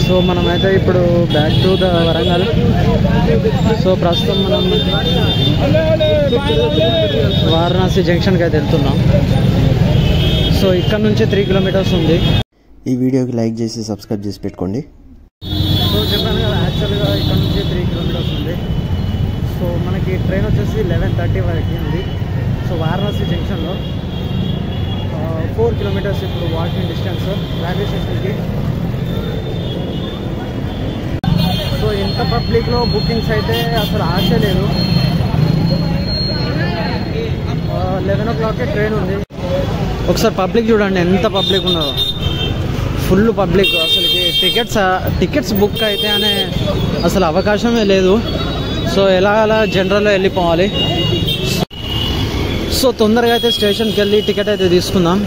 So మనమైతే ఇప్పుడు back to the Warangal. So ప్రస్తుతం మనం వారణాసి జంక్షన్కి అయితే వెళ్తున్నాం. సో ఇక్కడ నుంచి 3 కిలోమీటర్స్ ఉంది. ఈ వీడియోకి లైక్ చేసి సబ్స్క్రైబ్ చేసి పెట్టుకోండి. సో చెప్పాను కదా, యాక్చువల్గా ఇక్కడ నుంచి 3 కిలోమీటర్స్ ఉంది. సో మనకి ట్రైన్ వచ్చేసి 11:30 వరకు ఉంది. సో వారణాసి జంక్షన్లో 4 కిలోమీటర్స్ ఇప్పుడు వాకింగ్ డిస్టెన్స్ రైల్వే స్టేషన్కి. సో ఇంత పబ్లిక్లో బుకింగ్స్ అయితే అసలు ఆశ లేదు. 11 o'clockకే ట్రైన్ ఉంది. ఒకసారి పబ్లిక్ చూడండి ఎంత పబ్లిక్ ఉన్నదో, ఫుల్ పబ్లిక్. అసలుకి టికెట్స్ బుక్ అయితే అనే అసలు అవకాశమే లేదు. సో అలా జనరల్లో వెళ్ళిపోవాలి. సో తొందరగా అయితే స్టేషన్కి వెళ్ళి టికెట్ అయితే తీసుకుందాం.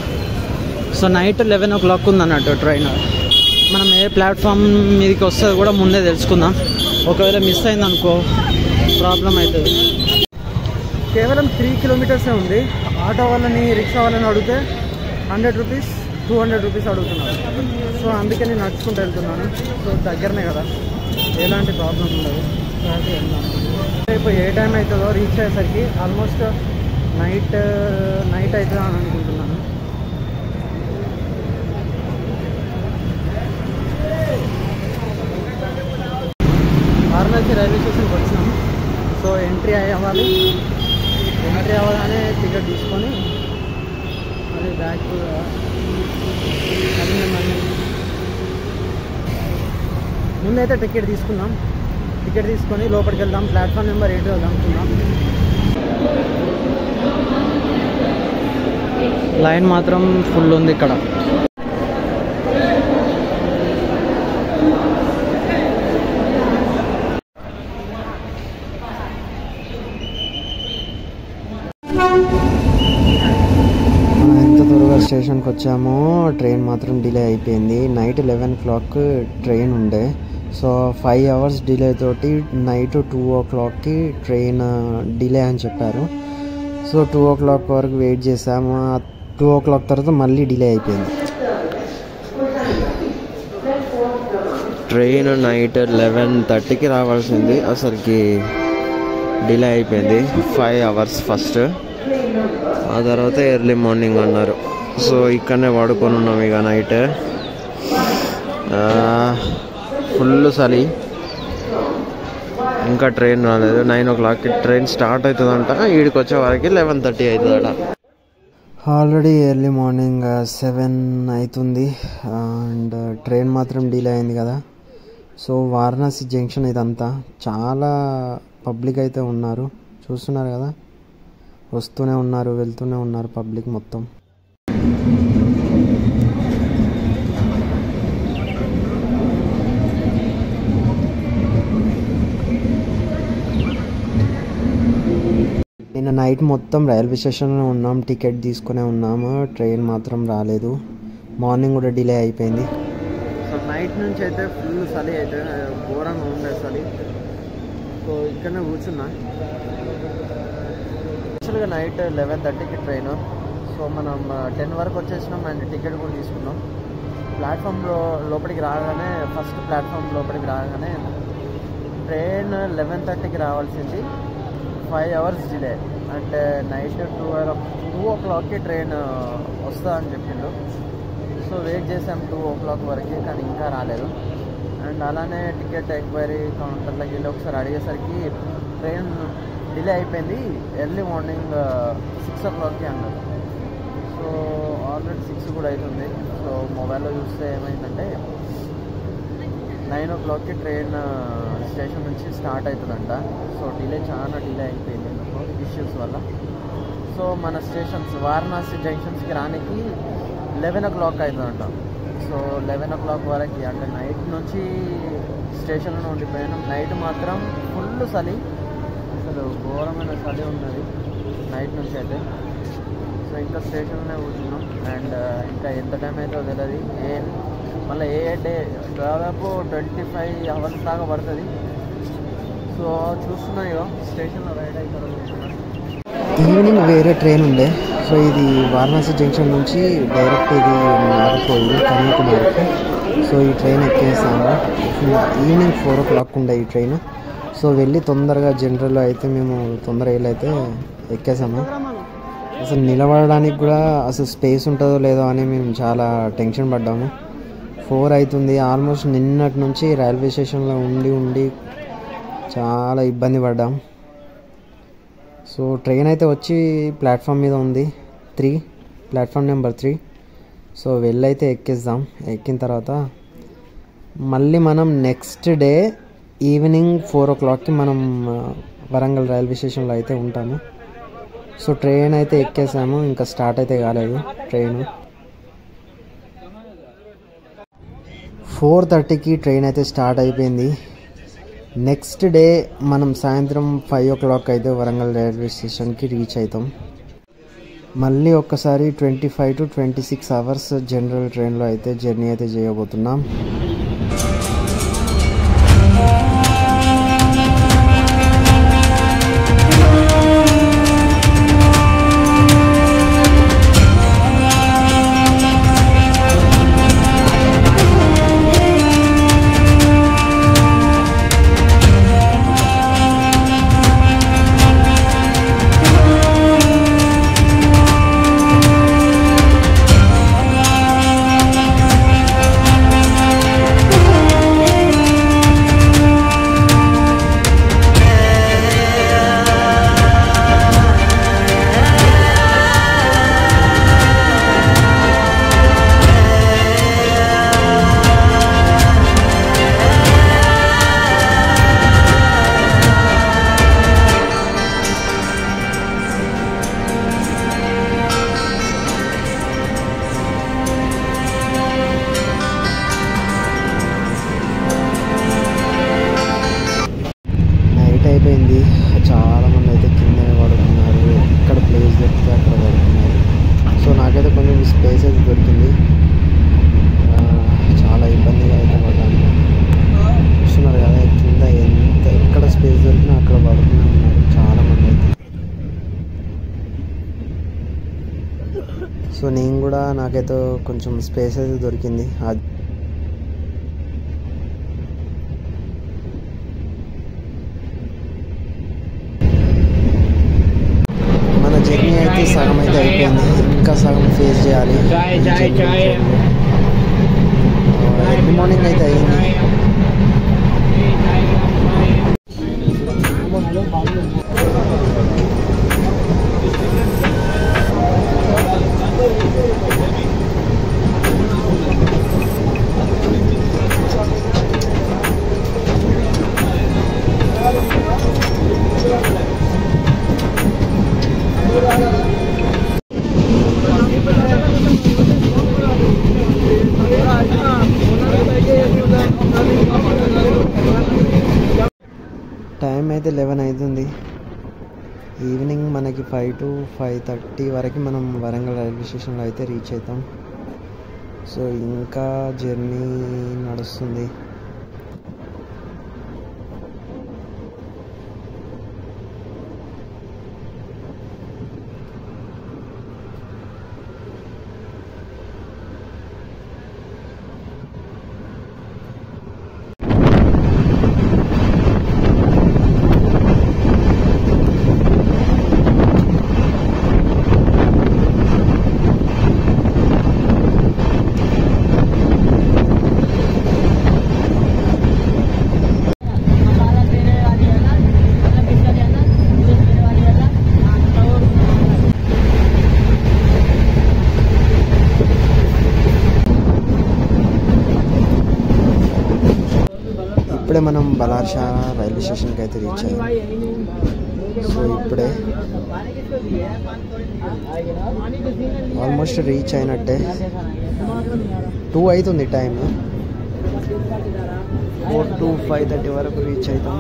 సో నైట్ 11 o'clock ఉంది అన్నట్టు ట్రైన్. మనం ఏ ప్లాట్ఫామ్ మీదకి వస్తుంది కూడా ముందే తెలుసుకుందాం. ఒకవేళ మిస్ అయిందనుకో ప్రాబ్లం అవుతుంది. కేవలం 3 కిలోమీటర్సే ఉంది. ఆటో వాళ్ళని, రిక్షా వాళ్ళని అడిగితే 100 రూపీస్ 200 రూపీస్ అడుగుతున్నారు. సో అందుకే నేను నడుచుకుంటూ వెళ్తున్నాను. సో దగ్గరనే కదా, ఎలాంటి ప్రాబ్లం ఉండదు. కాబట్టి వెళ్దాం. ఇప్పుడు ఏ టైం అవుతుందో రీచ్ అయ్యేసరికి ఆల్మోస్ట్ నైట్ అవుతుందా అని అనుకుంటున్నాను. వారణాసి రైల్వే స్టేషన్కి వచ్చినాం. సో ఎంట్రీ అవ్వాలి. ఎంట్రీ అవ్వగానే టికెట్ తీసుకొని అది బ్యాక్ ముందైతే టికెట్ తీసుకున్నాం. టికెట్ తీసుకొని లోపలికి వెళ్దాం. ప్లాట్ఫామ్ నెంబర్ 8 వెళ్దాం అనుకున్నాం. లైన్ మాత్రం ఫుల్ ఉంది ఇక్కడ. ఎంత త్వరగా స్టేషన్కి వచ్చామో ట్రైన్ మాత్రం డిలే అయిపోయింది. నైట్ 11 o'clock ట్రైన్ ఉండే. సో 5 hours డిలే తోటి నైట్ 2 o'clockకి ట్రైన్ డిలే అని చెప్పారు. సో 2 o'clock వరకు వెయిట్ చేసాము. 2 o'clock తర్వాత మళ్ళీ డిలే అయిపోయింది. ట్రైన్ నైట్ 11:30కి రావాల్సింది, అసలుకి డిలే అయిపోయింది 5 hours ఫస్ట్. ఆ తర్వాత ఎర్లీ మార్నింగ్ అన్నారు. సో ఇక్కడనే పడుకొని ఉన్నాం ఇక నైట్. ఫుల్ చలి. ఇంకా ట్రైన్ రాలేదు. 9 o'clockకి ట్రైన్ స్టార్ట్ అవుతుందంట. ఈడికి వచ్చే వరకు 11:30 అవుతుందట. ఆల్రెడీ ఎర్లీ మార్నింగ్ 7 అవుతుంది అండ్ ట్రైన్ మాత్రం డిలే అయింది కదా. సో వారణాసి జంక్షన్ ఇదంతా చాలా పబ్లిక్ అయితే ఉన్నారు, చూస్తున్నారు కదా. వస్తూనే ఉన్నారు, వెళ్తూనే ఉన్నారు పబ్లిక్ మొత్తం. నిన్న నైట్ మొత్తం రైల్వే స్టేషన్లో ఉన్నాం, టికెట్ తీసుకునే ఉన్నాము. ట్రైన్ మాత్రం రాలేదు. మార్నింగ్ కూడా డిలే అయిపోయింది. సో నైట్ నుంచి అయితే ఫుల్ చలి అయితే ఘోరంగా ఉండే చలి. సో ఇక్కడనే కూర్చున్నా. యాక్చువల్గా నైట్ 11:30కి ట్రైన్. సో మనం 10 వరకు వచ్చేసినాం అండ్ టికెట్ కూడా తీసుకున్నాం. ప్లాట్ఫామ్లో లోపలికి రాగానే, ఫస్ట్ ప్లాట్ఫామ్ లోపలికి రాగానే ట్రైన్ 11:30కి రావాల్సింది. 5 hours డిలే. అంటే నైట్ 2 o'clockకి ట్రైన్ వస్తుందని చెప్పిండు. సో వెయిట్ చేసాం 2 o'clock వరకు, కానీ ఇంకా రాలేదు. అండ్ అలానే టికెట్ ఎంక్వైరీ కౌంటర్లోకి వెళ్ళి ఒకసారి అడిగేసరికి ట్రైన్ డిలే అయిపోయింది, ఎర్లీ మార్నింగ్ 6 o'clockకి అన్నారు. సో ఆల్రెడీ 6 కూడా అవుతుంది. సో మొబైల్లో చూస్తే ఏమైందంటే 9 o'clockకి ట్రైన్ స్టేషన్ నుంచి స్టార్ట్ అవుతుందంట. సో చాలా డిలే అయిపోయింది ఇష్యూస్ వల్ల. సో మన స్టేషన్స్ వారణాసి జంక్షన్స్కి రానికి 11 o'clock అవుతుందంట. సో 11 o'clock వరకు, అంటే నైట్ నుంచి స్టేషన్లో ఉండిపోయాను. నైట్ మాత్రం ఫుల్ చలి, అసలు ఘోరమైన చలి ఉన్నది నైట్ నుంచి అయితే. సో ఇంకా స్టేషన్లోనే కూర్చున్నాం. అండ్ ఇంకా ఎంత టైం అవుతుందో తెలియదు. మళ్ళీ డే దాదాపు 25 hours దాకా పడుతుంది. సో చూస్తున్నాయో స్టేషన్లో రైడ్ అవుతారో చూస్తున్నాను. ఈవినింగ్ వేరే ట్రైన్ ఉండే. సో ఇది వారణాసి జంక్షన్ నుంచి డైరెక్ట్ ఇది నాగర్కోయిల్ కన్యాకుమారికి. సో ఈ ట్రైన్ ఎక్కేసాము. ఈవినింగ్ 4 o'clock ఉండే ఈ ట్రైన్. సో వెళ్ళి తొందరగా జనరల్లో అయితే మేము తొందరగా వెళ్ళైతే ఎక్కేసాము. అసలు నిలబడడానికి కూడా అసలు స్పేస్ ఉంటుందో లేదో అని మేము చాలా టెన్షన్ పడ్డాము. 4 అవుతుంది. ఆల్మోస్ట్ నిన్నటి నుంచి రైల్వే స్టేషన్లో ఉండి చాలా ఇబ్బంది పడ్డాం. సో ట్రైన్ అయితే వచ్చి ప్లాట్ఫామ్ మీద ఉంది, ప్లాట్ఫామ్ నెంబర్ 3. సో వెళ్ళైతే ఎక్కేద్దాం. ఎక్కిన తర్వాత మళ్ళీ మనం నెక్స్ట్ డే ఈవినింగ్ 4 o'clockకి మనం వరంగల్ రైల్వే స్టేషన్లో అయితే ఉంటాము. సో ట్రైన్ అయితే ఎక్కేసాము, ఇంకా స్టార్ట్ అయితే కాలేదు ట్రైన్. 4:30కి ట్రైన్ అయితే స్టార్ట్ అయిపోయింది. నెక్స్ట్ డే మనం సాయంత్రం 5 o'clock అయితే వరంగల్ రైల్వే స్టేషన్కి రీచ్ అవుతాం. మళ్ళీ ఒక్కసారి 25 to 26 hours జనరల్ ట్రైన్లో అయితే జర్నీ అయితే చేయబోతున్నాం. అయిపోయింది. చాలామంది అయితే కిందనే పడుతున్నారు, ఎక్కడ ప్లేస్ దొరికితే అక్కడ పడుతున్నారు. సో నాకైతే కొంచెం స్పేస్ అయితే దొరికింది. చాలా ఇబ్బందిగా అయితే పడ్డాను. చూస్తున్నారు కదా కింద ఎక్కడ స్పేస్ దొరికినా అక్కడ పడుతూనే ఉన్నారు చాలామంది అయితే. సో నేను కూడా నాకైతే కొంచెం స్పేస్ అయితే దొరికింది. జర్నీ అయితే సగం అయితే అయిపోయింది, ఇంకా సగం ఫేస్ చేయాలి. ఎర్లీ మార్నింగ్ అయితే అయింది. టైం అయితే 11 అవుతుంది. ఈవినింగ్ మనకి 5 to 5:30 వరకు మనం వరంగల్ రైల్వే స్టేషన్లో అయితే రీచ్ అవుతాం. సో ఇంకా జర్నీ నడుస్తుంది. ఇప్పుడే మనం బలార్షా రైల్వే స్టేషన్కి అయితే రీచ్ అయ్యాం. సో ఇప్పుడే ఆల్మోస్ట్ రీచ్ అయినట్టే. 2 అవుతుంది టైం. 4 to 5:30 వరకు రీచ్ అవుతాం.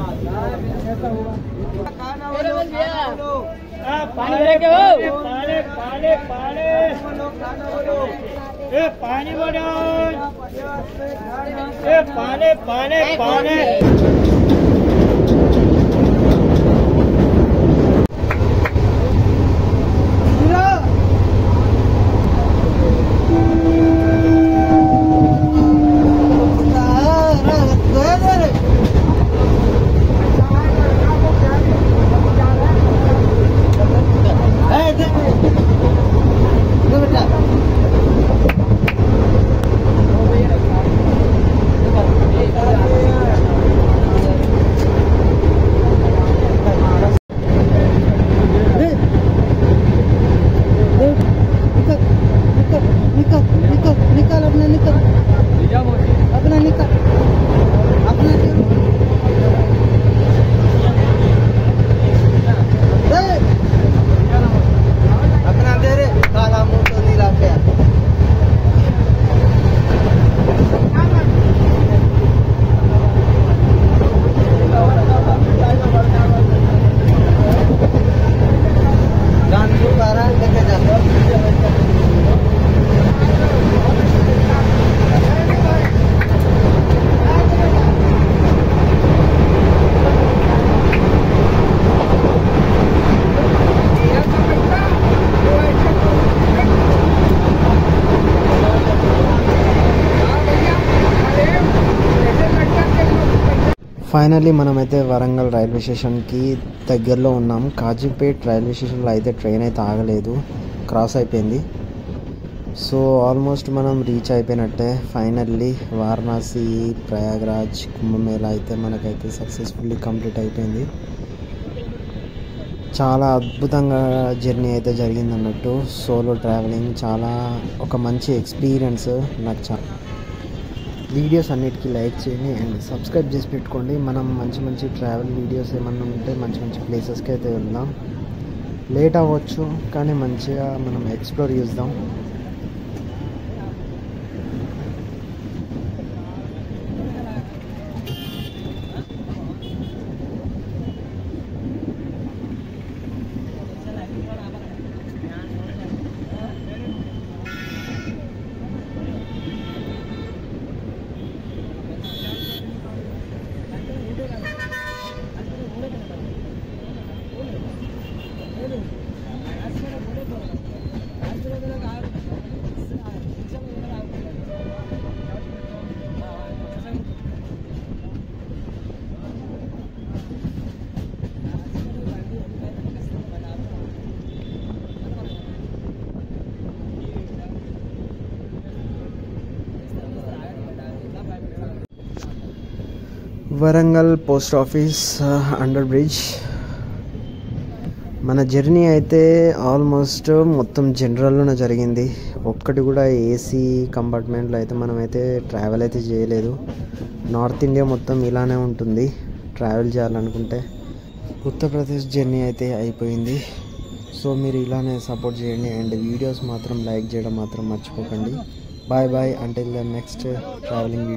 ఫైనల్లీ మనమైతే వరంగల్ రైల్వే స్టేషన్కి దగ్గరలో ఉన్నాం. కాజీపేట్ రైల్వే స్టేషన్లో అయితే ట్రైన్ అయితే ఆగలేదు, క్రాస్ అయిపోయింది. సో ఆల్మోస్ట్ మనం రీచ్ అయిపోయినట్టే. ఫైనల్లీ వారణాసి, ప్రయాగ్రాజ్, కుంభమేళా అయితే మనకైతే సక్సెస్ఫుల్లీ కంప్లీట్ అయిపోయింది. చాలా అద్భుతంగా జర్నీ అయితే జరిగింది అన్నట్టు. సోలో ట్రావెలింగ్ చాలా ఒక మంచి ఎక్స్పీరియన్స్. నాకు వీడియోస్ అన్నిటికీ లైక్ చేయండి అండ్ సబ్స్క్రైబ్ చేసి పెట్టుకోండి. మనం మంచి మంచి ట్రావెల్ వీడియోస్ ఏమన్నా ఉంటే మంచి మంచి ప్లేసెస్కి అయితే వెళ్దాం. లేట్ అవ్వచ్చు కానీ మంచిగా మనం ఎక్స్ప్లోర్ చేద్దాం. Warangal post office under bridge. మన జర్నీ అయితే ఆల్మోస్ట్ మొత్తం జనరల్లోనే జరిగింది. ఒక్కటి కూడా ఏసీ కంపార్ట్మెంట్లో అయితే మనమైతే ట్రావెల్ అయితే చేయలేదు. నార్త్ ఇండియా మొత్తం ఇలానే ఉంటుంది ట్రావెల్ చేయాలనుకుంటే. ఉత్తరప్రదేశ్ జర్నీ అయితే అయిపోయింది. సో మీరు ఇలానే సపోర్ట్ చేయండి అండ్ వీడియోస్ మాత్రం లైక్ చేయడం మాత్రం మర్చిపోకండి. Bye bye until the next travelling video.